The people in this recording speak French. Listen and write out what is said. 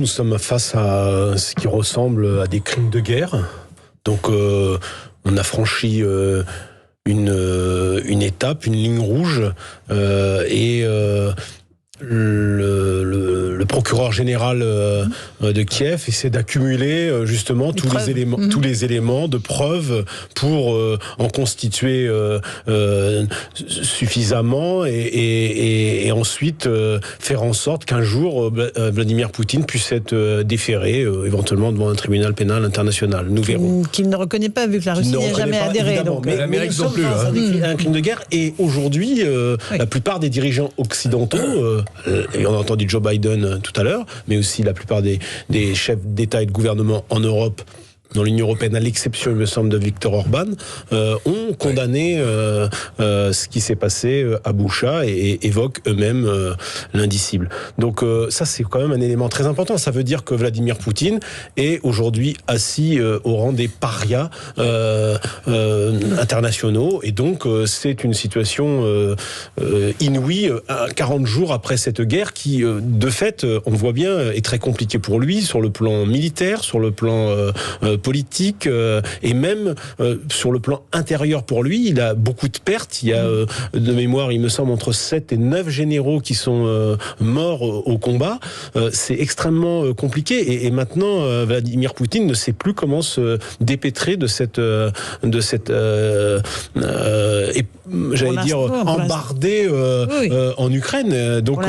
Nous sommes face à ce qui ressemble à des crimes de guerre. Donc, on a franchi une étape, une ligne rouge, et le procureur général de Kiev essaie d'accumuler justement tous les éléments de preuve pour en constituer suffisamment et ensuite faire en sorte qu'un jour Vladimir Poutine puisse être déféré éventuellement devant un tribunal pénal international. Nous verrons. Qu'il ne reconnaît pas, vu que la Russie n'a jamais adhéré. Donc, mais l'Amérique non plus. Un crime de guerre. Et aujourd'hui, la plupart des dirigeants occidentaux, et on a entendu Joe Biden tout à l'heure, mais aussi la plupart des chefs d'État et de gouvernement en Europe, dans l'Union européenne, à l'exception, il me semble, de Viktor Orban, ont condamné ce qui s'est passé à Boucha et évoquent eux-mêmes l'indicible. Donc ça, c'est quand même un élément très important. Ça veut dire que Vladimir Poutine est aujourd'hui assis au rang des parias internationaux, et donc c'est une situation inouïe, 40 jours après cette guerre qui, de fait, on le voit bien, est très compliquée pour lui, sur le plan militaire, sur le plan politique, et même sur le plan intérieur pour lui. Il a beaucoup de pertes. Il y a de mémoire, il me semble, entre 7 et 9 généraux qui sont morts au combat. C'est extrêmement compliqué, et maintenant Vladimir Poutine ne sait plus comment se dépêtrer de cette j'allais dire embardée en Ukraine. Donc